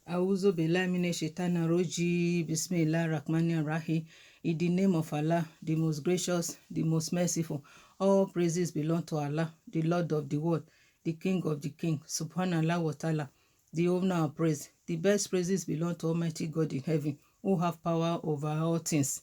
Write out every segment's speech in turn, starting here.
Auzu billahi minash shaitani roji. Bismillah rahmani rahim. In the name of Allah, the most gracious, the most merciful. All praises belong to Allah, the Lord of the world, the King of the King, Subhanallah wa ta'ala, the owner of praise. The best praises belong to Almighty God in heaven, who have power over all things.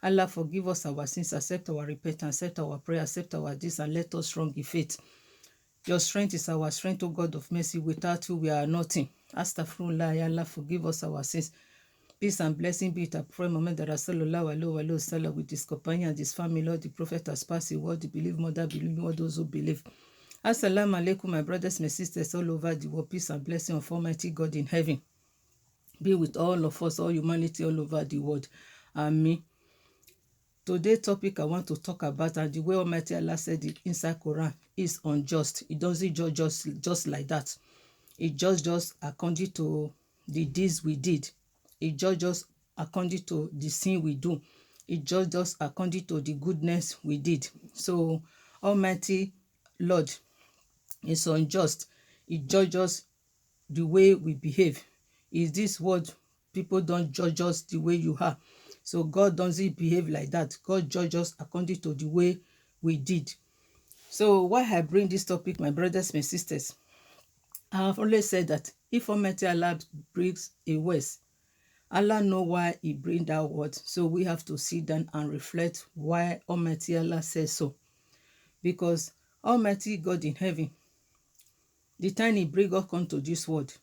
Allah forgive us our sins, accept our repentance, accept our prayer, accept our deeds, and let us strong in faith. Your strength is our strength, O God of mercy. Without you, we are nothing. Astaghfirullah, Allah, forgive us our sins. Peace and blessing be it upon Muhammad Rasulullah alaihi wasallam with his companion and his family. Lord, the prophet has passed away. The believe mother, believe all those who believe. Assalamu alaikum, my brothers, my sisters all over the world. Peace and blessing of Almighty God in heaven be with all of us, all humanity all over the world. Amen. Today's topic I want to talk about, and the way Almighty Allah said it inside Quran, is unjust. It doesn't just like that. It just according to the deeds we did. It just according to the sin we do. It just according to the goodness we did. So Almighty Lord is unjust. It judges the way we behave. Is this what people don't judge us the way you are? So God doesn't behave like that. God judges according to the way we did. So why I bring this topic, my brothers, my sisters, I have always said that if Almighty Allah brings a word, Allah know why he bring that word. So we have to sit down and reflect why Almighty Allah says so. Because Almighty God in heaven, the time he bring us onto this world,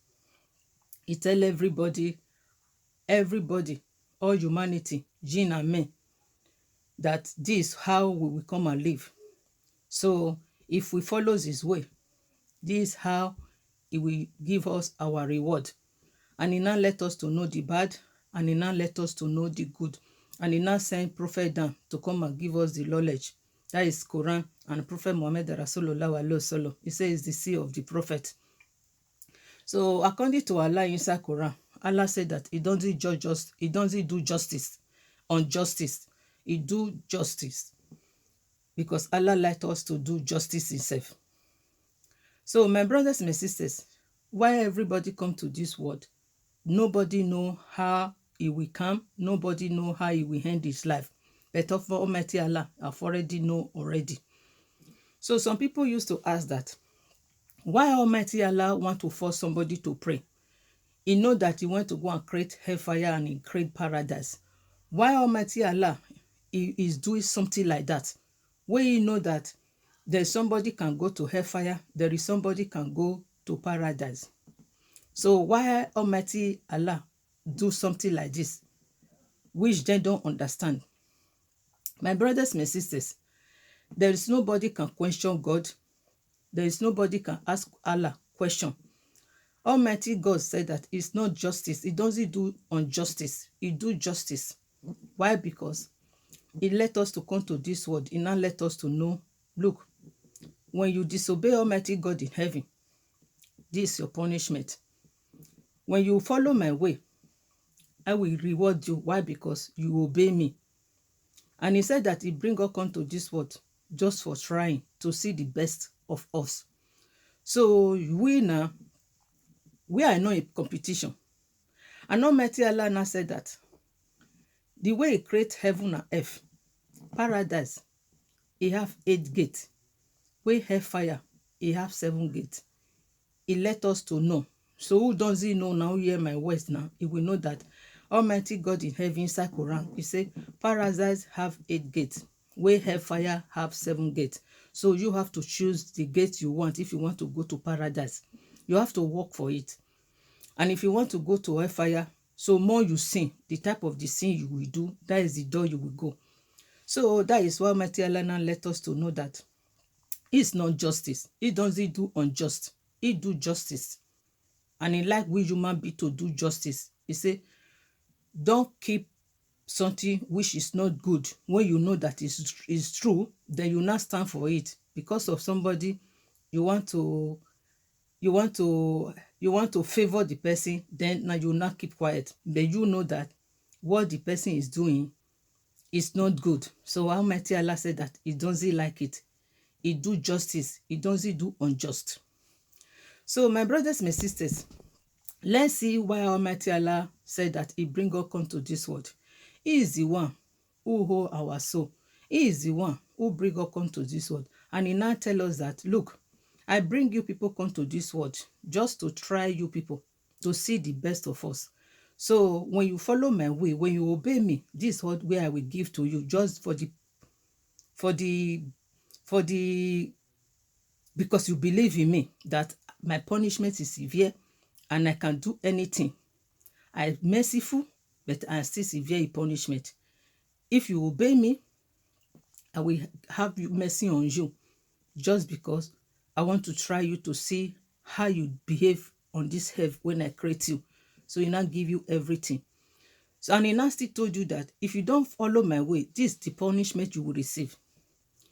he tell everybody, all humanity, jinn and men, that this how we will come and live. So if we follow his way, this is how he will give us our reward. And he now let us to know the bad, and he now let us to know the good. And he now sent prophet down to come and give us the knowledge. That is Quran and Prophet Muhammad Rasulullah alaihi wasallam. He says the seal of the prophet. So according to Allah inside Quran, Allah said that he doesn't judge us, he doesn't do justice on justice. He do justice because Allah let us to do justice himself. So my brothers and my sisters, why everybody come to this world? Nobody know how he will come. Nobody know how he will end his life. But of Almighty Allah, I've already know already. So some people used to ask that, why Almighty Allah want to force somebody to pray? He know that he want to go and create hellfire and he create paradise. Why Almighty Allah is doing something like that? Where you know that there's somebody can go to hellfire, there is somebody can go to paradise. So why Almighty Allah do something like this, which they don't understand? My brothers, my sisters, there is nobody can question God. There is nobody can ask Allah question. Almighty God said that it's not justice. He doesn't do injustice. He do justice. Why? Because he let us to come to this world. He now let us to know, look, when you disobey Almighty God in heaven, this is your punishment. When you follow my way, I will reward you. Why? Because you obey me. And he said that he bring us onto this world just for trying to see the best of us. So we now, we are not in competition. And Almighty Allah now said that the way he create heaven and earth, paradise, he have 8 gates. Where hellfire, he have 7 gates. He let us to know. So who doesn't know now, hear my words now, he will know that Almighty God in heaven inside Quran, he say paradise have 8 gates, where hellfire have 7 gates. So you have to choose the gate you want if you want to go to paradise. You have to work for it. And if you want to go to hellfire, so more you sin, the type of the sin you will do, that is the door you will go. So that is why Almighty Allah now let us to know that it's not justice. He doesn't do unjust. He do justice. And he like we human being to do justice. He say, don't keep something which is not good. When you know that is true, then you not stand for it. Because of somebody, you want to favor the person, then now you not keep quiet. But you know that what the person is doing is not good. So Almighty Allah said that he doesn't like it. He do justice. He doesn't do unjust. So my brothers, my sisters, Let's see why Almighty Allah said that He bring us come to this world. He is the one who hold our soul. He is the one who bring us come to this world. And He now tell us that, look, I bring you people come to this world just to try you people, to see the best of us. So when you follow my way, when you obey me, this is what way I will give to you, just for the for the because you believe in me, that my punishment is severe and I can do anything. I'm merciful, but I still severe in punishment. If you obey me, I will have mercy on you, just because I want to try you to see how you behave on this earth when I create you. So He now give you everything. So, and He now still told you that if you don't follow my way, this is the punishment you will receive.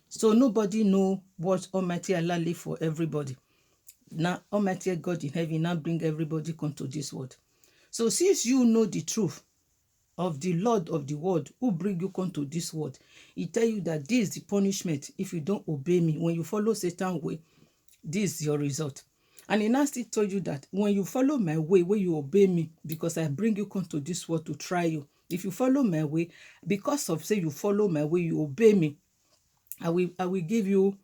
So nobody know what Almighty Allah leave for everybody. Now Almighty God in heaven now bring everybody come to this world. So since you know the truth of the Lord of the world who bring you come to this world, He tell you that this is the punishment if you don't obey me. When you follow Satan's way, this is your result. And He now still told you that when you follow my way, when you obey me, because I bring you come to this world to try you. If you follow my way, because of say you follow my way, you obey me, I will give you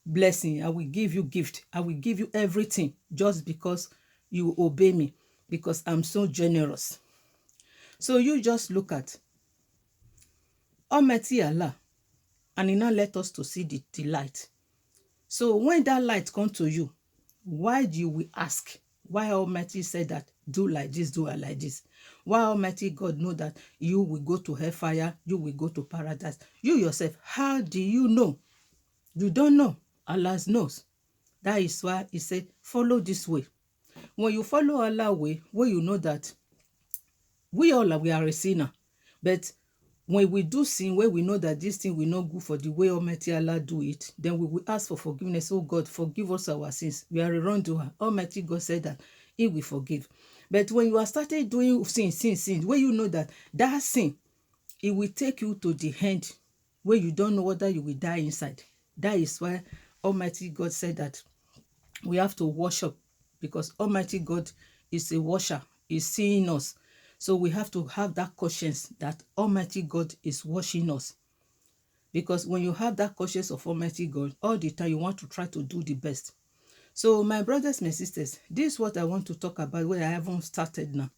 blessing. I will give you gift. I will give you everything just because you obey me, because I'm so generous. So you just look at Almighty Allah, and He now let us to see the light. So when that light come to you, why do you ask? Why Almighty said that do like this, do like this? Why Almighty God know that you will go to hellfire, you will go to paradise? You yourself, how do you know? You don't know. Allah knows. That is why He said, follow this way. When you follow Allah's way, where you know that we are a sinner. But when we do sin, where we know that this thing will not go for the way Almighty Allah do it, then we will ask for forgiveness. Oh God, forgive us our sins. We are a wrongdoer. Almighty God said that He will forgive. But when you are started doing sin, where you know that sin, it will take you to the end where you don't know whether you will die inside. That is why Almighty God said that we have to wash up, because Almighty God is a washer, is seeing us. So we have to have that conscience that Almighty God is washing us. Because when you have that conscience of Almighty God, all the time you want to try to do the best. So my brothers, my sisters, this is what I want to talk about where I haven't started now.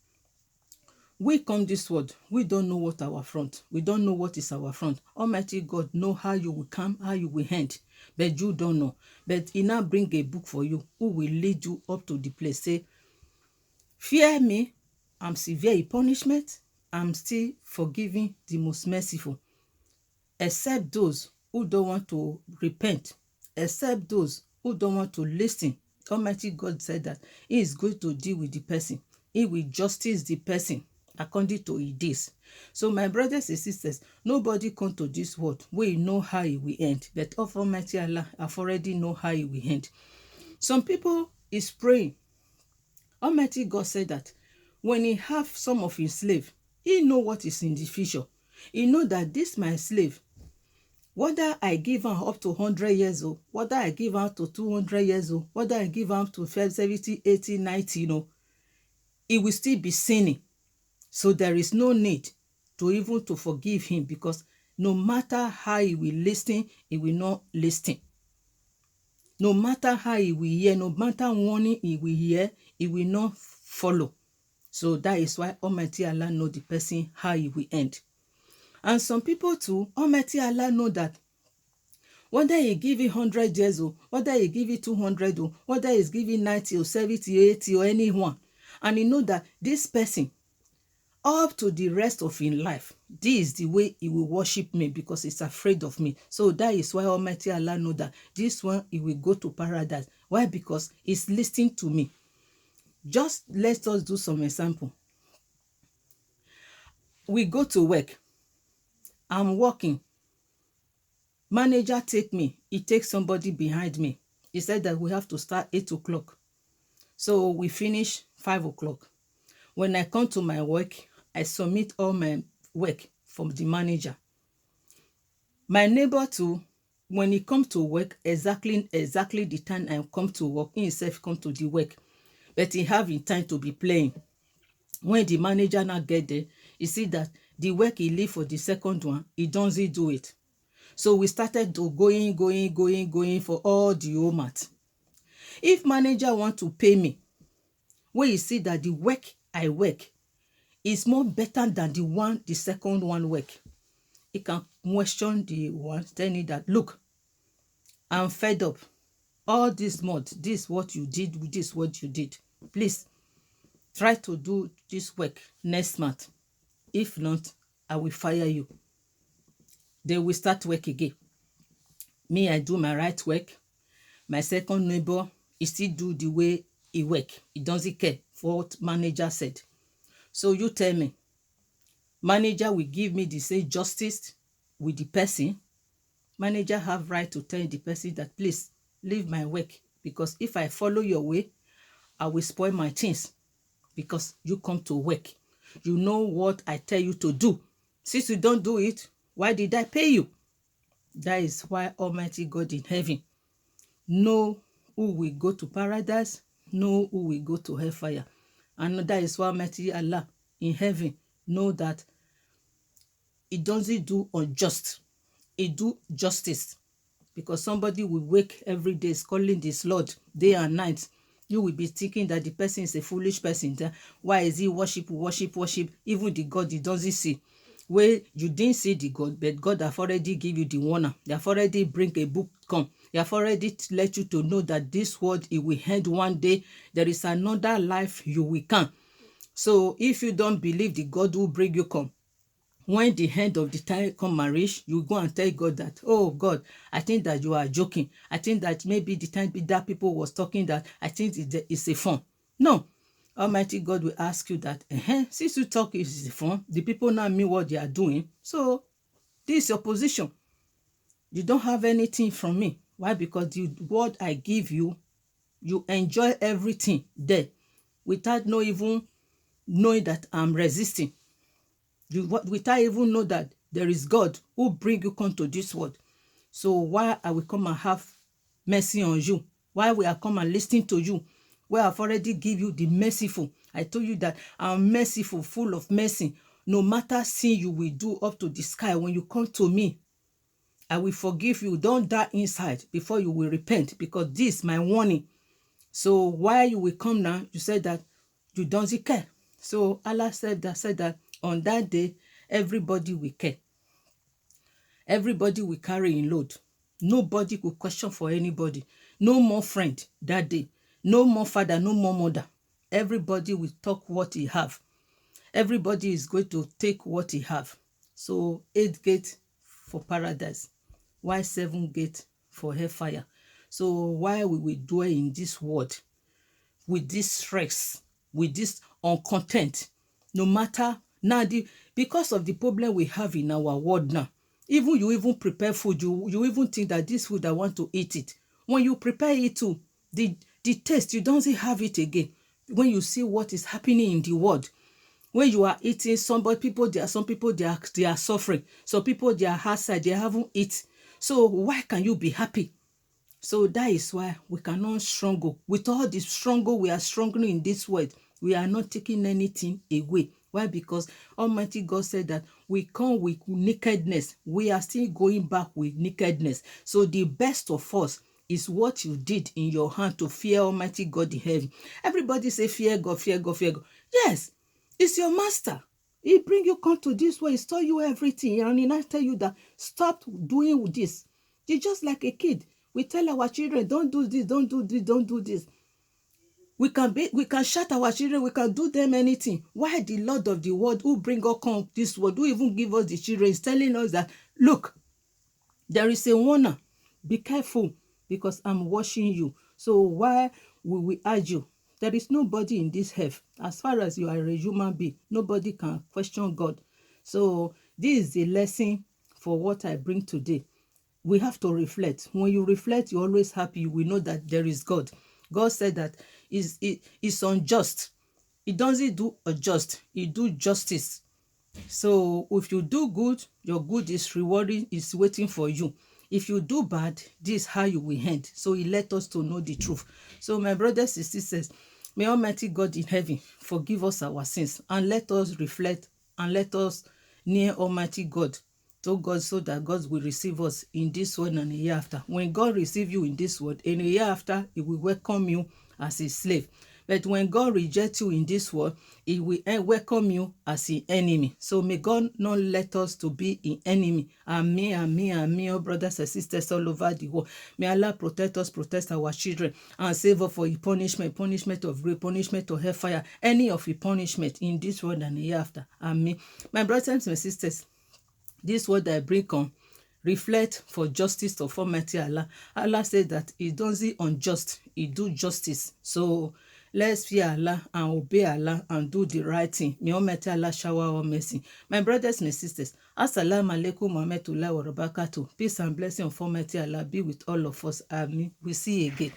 We come this world, we don't know what our front. We don't know what is our front. Almighty God know how you will come, how you will end. But you don't know. But He now bring a book for you who will lead you up to the place. Say, fear me, I'm severe in punishment. I'm still forgiving the most merciful. Except those who don't want to repent. Except those who don't want to listen. Almighty God said that He is going to deal with the person. He will justice the person according to His deeds. So my brothers and sisters, nobody come to this world we know how it will end, but of Almighty Allah have already know how it will end. Some people is praying. Almighty God said that when He have some of His slave, He know what is in the future. He know that this my slave, whether I give am up to 100 years old, whether I give am to 200 years old, whether I give am to 70, 80, 90, he will still be sinning. So there is no need to even to forgive him, because no matter how he will listen, he will not listen. No matter how he will hear, no matter warning he will hear, he will not follow. So that is why Almighty Allah know the person how he will end. And some people too, Almighty Allah know that whether He give you 100 years old, whether He give you 200 old, whether He's giving 90 or 70, 80 or anyone, and He know that this person, up to the rest of his life, this is the way he will worship me, because he's afraid of me. So that is why Almighty Allah know that this one he will go to paradise. Why? Because he's listening to me. Just let us do some example. We go to work. I'm working. Manager take me. He takes somebody behind me. He said that we have to start 8 o'clock. So we finish 5 o'clock. When I come to my work, I submit all my work from the manager. My neighbor too, when he come to work, exactly the time I come to work, he himself come to the work. but he have in time to be playing. When the manager now get there, he see that the work he leave for the second one, he doesn't do it. So we started to going for all the whole math. If manager want to pay me, when you see that the work I work is more better than the second one work, he can question the one telling that, look, I'm fed up. All this month, this what you did, this what you did. Please try to do this work next month. If not, I will fire you. They will start work again. Me, I do my right work. My second neighbor, he still do the way he work. He doesn't care for what manager said. So you tell me, manager will give me the same justice with the person? Manager have right to tell the person that, please leave my work, because if I follow your way, I will spoil my things, because you come to work. You know what I tell you to do. Since you don't do it, why did I pay you? That is why Almighty God in heaven know who will go to paradise, know who will go to hellfire. And that is why Almighty Allah in heaven know that he doesn't do unjust. He do justice. Because somebody will wake every day calling this Lord day and night. You will be thinking that the person is a foolish person. Why is he worship? Even the God he doesn't see. Where you didn't see the God, but God have already give you the warner. They have already bring a book come. They have already let you to know that this world it will end one day. There is another life you will come. So if you don't believe the God will bring you come, when the end of the time come marriage, you go and tell God that, oh God, I think that you are joking. I think that maybe the time that people was talking that I think it's a fun. No. Almighty God will ask you that, since you talk is a fun, the people now mean what they are doing. So this is your position. You don't have anything from me. Why? Because the word I give you, you enjoy everything there without no even knowing that I'm resisting. You without even know that there is God who bring you come to this world. So why I will come and have mercy on you? Why will I come and listen to you? Where I've already give you the merciful. I told you that I'm merciful, full of mercy. No matter sin you will do up to the sky, when you come to me, I will forgive you. Don't die inside before you will repent, because this is my warning. So why you will come now? You said that you don't care. So Allah said that on that day, everybody will care. Everybody will carry in load. Nobody will question for anybody. No more friend that day. No more father, no more mother. Everybody will talk what he have. Everybody is going to take what he have. So 8 gates for paradise. Why 7 gates for hellfire? So why we will dwell in this world with this stress, with this uncontent, no matter now because of the problem we have in our world now. Even you even prepare food, you even think that this food I want to eat it. When you prepare it too, the taste you don't have it again. When you see what is happening in the world, when you are eating, some people they are suffering. Some people they are outside, they haven't eaten. So why can you be happy? So that is why we cannot struggle. With all the struggle we are struggling in this world, we are not taking anything away. Why? Because Almighty God said that we come with nakedness. We are still going back with nakedness. So the best of us is what you did in your hand to fear Almighty God in heaven. Everybody say fear God, fear God, fear God. Yes, it's your master. He bring you come to this way, he tell you everything, and he not tell you that stop doing this. You're just like a kid. We tell our children, don't do this, don't do this, don't do this. We can shut our children, we can do them anything. Why the Lord of the world who bring us come this world, who even give us the children, is telling us that, look, there is a warner. Be careful, because I'm watching you. So why will we urge you? There is nobody in this earth. As far as you are a human being, nobody can question God. So this is the lesson for what I bring today. We have to reflect. When you reflect, you're always happy. You will know that there is God. God said that it's unjust. He doesn't do unjust. He do justice. So if you do good, your good is rewarding, is waiting for you. If you do bad, this is how you will end. So he let us to know the truth. So my brothers and sisters, May Almighty God in heaven forgive us our sins and let us reflect and let us near Almighty God to God so that God will receive us in this world and a year after. When God receive you in this world, in a year after, He will welcome you as His slave. But when God rejects you in this world, He will welcome you as His enemy. So may God not let us to be in enemy. Amen, oh brothers and sisters all over the world. May Allah protect us, protect our children, and save us for punishment of rape, punishment of hellfire, any of the punishment in this world and the year after. Amen. My brothers and my sisters, this word I bring on reflect for justice of Almighty Allah. Allah said that He doesn't unjust, He do justice. So let's fear Allah and obey Allah and do the right thing. May Almighty Allah shower our mercy. My brothers and sisters, Assalamu alaikum wa rahmatullahi wa barakatuh. Peace and blessing of Almighty Allah be with all of us. Amen. We see you again.